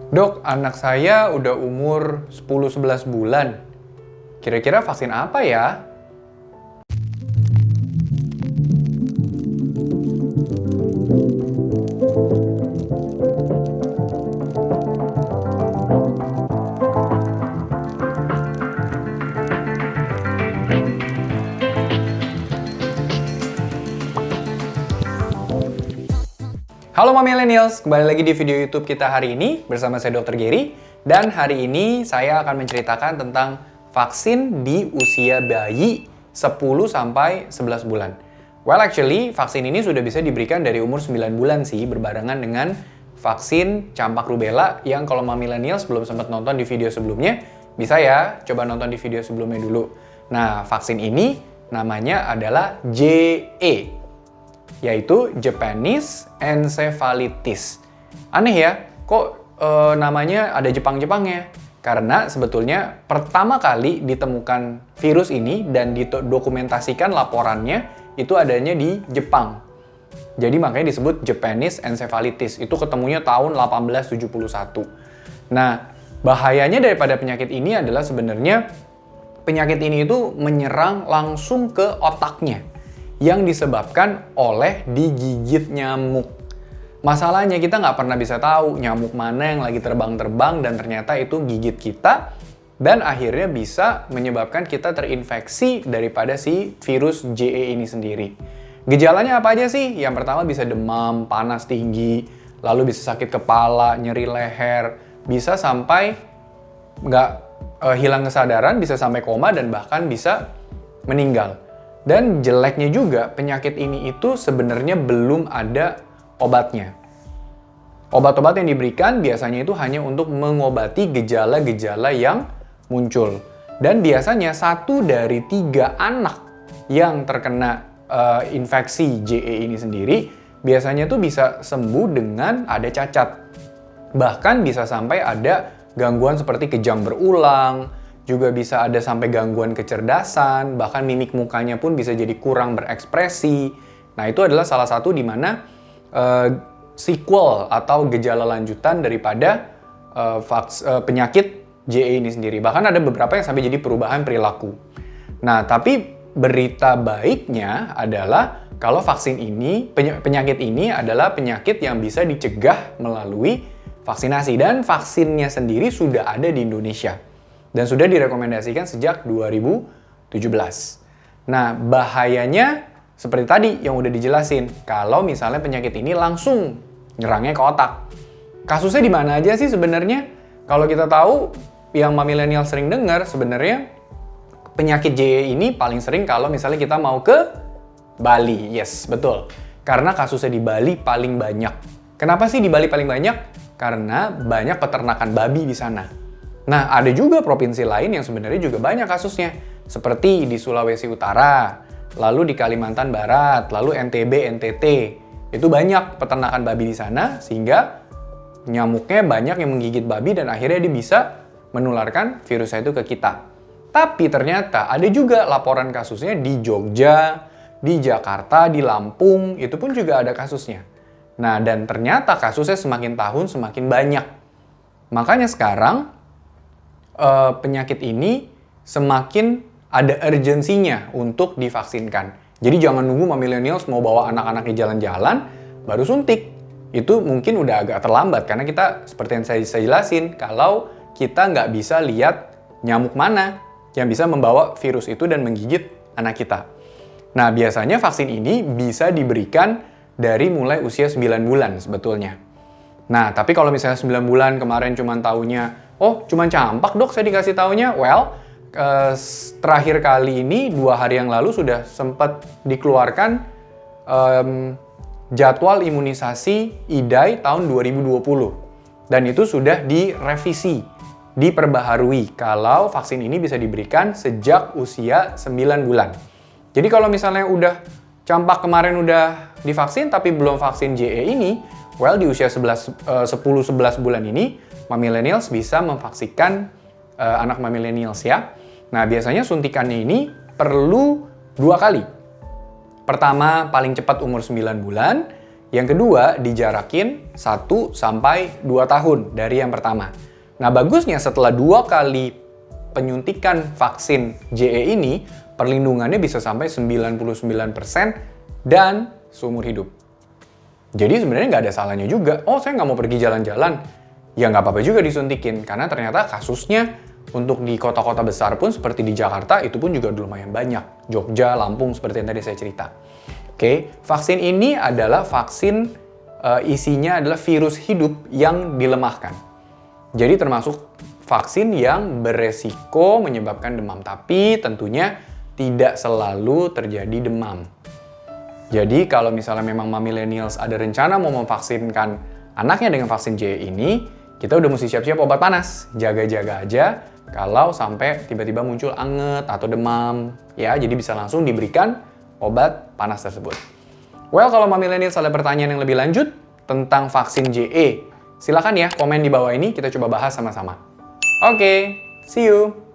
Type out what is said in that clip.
Dok, anak saya udah umur 10-11 bulan. Kira-kira vaksin apa ya? Halo Millennials, kembali lagi di video YouTube kita hari ini bersama saya Dr. Gary. Dan hari ini saya akan menceritakan tentang vaksin di usia bayi 10-11 bulan. Well actually, vaksin ini sudah bisa diberikan dari umur 9 bulan sih, berbarengan dengan vaksin campak rubella yang kalau Millennials belum sempat nonton di video sebelumnya, bisa ya coba nonton di video sebelumnya dulu. Nah, vaksin ini namanya adalah JE, yaitu Japanese Encephalitis. Aneh ya, kok namanya ada Jepang-Jepangnya? Karena sebetulnya pertama kali ditemukan virus ini dan didokumentasikan laporannya itu adanya di Jepang. Jadi makanya disebut Japanese Encephalitis. Itu ketemunya tahun 1871. Nah, bahayanya daripada penyakit ini adalah sebenarnya penyakit ini itu menyerang langsung ke otaknya, yang disebabkan oleh digigit nyamuk. Masalahnya kita nggak pernah bisa tahu nyamuk mana yang lagi terbang-terbang dan ternyata itu gigit kita dan akhirnya bisa menyebabkan kita terinfeksi daripada si virus JE ini sendiri. Gejalanya apa aja sih? Yang pertama bisa demam, panas tinggi, lalu bisa sakit kepala, nyeri leher, bisa sampai nggak hilang kesadaran, bisa sampai koma dan bahkan bisa meninggal. Dan jeleknya juga, penyakit ini itu sebenarnya belum ada obatnya. Obat-obat yang diberikan biasanya itu hanya untuk mengobati gejala-gejala yang muncul. Dan biasanya 1 dari 3 anak yang terkena infeksi JE ini sendiri, biasanya tuh bisa sembuh dengan ada cacat. Bahkan bisa sampai ada gangguan seperti kejang berulang, juga bisa ada sampai gangguan kecerdasan, bahkan mimik mukanya pun bisa jadi kurang berekspresi. Nah, itu adalah salah satu di mana sequel atau gejala lanjutan daripada penyakit JE ini sendiri. Bahkan ada beberapa yang sampai jadi perubahan perilaku. Nah, tapi berita baiknya adalah kalau vaksin ini, penyakit ini adalah penyakit yang bisa dicegah melalui vaksinasi. Dan vaksinnya sendiri sudah ada di Indonesia. Dan sudah direkomendasikan sejak 2017. Nah, bahayanya seperti tadi yang udah dijelasin. Kalau misalnya penyakit ini langsung nyerangnya ke otak. Kasusnya di mana aja sih sebenarnya? Kalau kita tahu, yang milenial sering dengar sebenarnya penyakit JE ini paling sering kalau misalnya kita mau ke Bali. Yes, betul. Karena kasusnya di Bali paling banyak. Kenapa sih di Bali paling banyak? Karena banyak peternakan babi di sana. Nah, ada juga provinsi lain yang sebenarnya juga banyak kasusnya. Seperti di Sulawesi Utara, lalu di Kalimantan Barat, lalu NTB, NTT. Itu banyak peternakan babi di sana, sehingga nyamuknya banyak yang menggigit babi dan akhirnya dia bisa menularkan virusnya itu ke kita. Tapi ternyata ada juga laporan kasusnya di Jogja, di Jakarta, di Lampung, itu pun juga ada kasusnya. Nah, dan ternyata kasusnya semakin tahun semakin banyak. Makanya sekarang, penyakit ini semakin ada urgensinya untuk divaksinkan. Jadi jangan nunggu millennials mau bawa anak-anaknya jalan-jalan baru suntik. Itu mungkin udah agak terlambat karena kita seperti yang saya jelasin, kalau kita nggak bisa lihat nyamuk mana yang bisa membawa virus itu dan menggigit anak kita. Nah, biasanya vaksin ini bisa diberikan dari mulai usia 9 bulan sebetulnya. Nah, tapi kalau misalnya 9 bulan kemarin cuman taunya, oh, cuman campak dok saya dikasih taunya. Well, terakhir kali ini 2 hari yang lalu sudah sempat dikeluarkan jadwal imunisasi IDAI tahun 2020. Dan itu sudah direvisi, diperbaharui kalau vaksin ini bisa diberikan sejak usia 9 bulan. Jadi kalau misalnya udah campak kemarin udah divaksin tapi belum vaksin JE ini, well di usia 10-11 bulan ini, millennials bisa memvaksinkan anak millennials ya. Nah, biasanya suntikannya ini perlu 2 kali. Pertama, paling cepat umur 9 bulan. Yang kedua, dijarakin 1 sampai 2 tahun dari yang pertama. Nah, bagusnya setelah 2 kali penyuntikan vaksin JE ini, perlindungannya bisa sampai 99% dan seumur hidup. Jadi sebenarnya nggak ada salahnya juga. Oh, saya nggak mau pergi jalan-jalan. Ya nggak apa-apa juga disuntikin. Karena ternyata kasusnya untuk di kota-kota besar pun seperti di Jakarta itu pun juga lumayan banyak. Jogja, Lampung seperti yang tadi saya cerita. Oke, vaksin ini adalah vaksin isinya adalah virus hidup yang dilemahkan. Jadi termasuk vaksin yang beresiko menyebabkan demam. Tapi tentunya tidak selalu terjadi demam. Jadi kalau misalnya memang millennials ada rencana mau memvaksinkan anaknya dengan vaksin JE ini, kita udah mesti siap-siap obat panas. Jaga-jaga aja kalau sampai tiba-tiba muncul anget atau demam. Ya, jadi bisa langsung diberikan obat panas tersebut. Well, kalau millennials ada pertanyaan yang lebih lanjut tentang vaksin JE, silakan ya komen di bawah ini, kita coba bahas sama-sama. Oke, see you!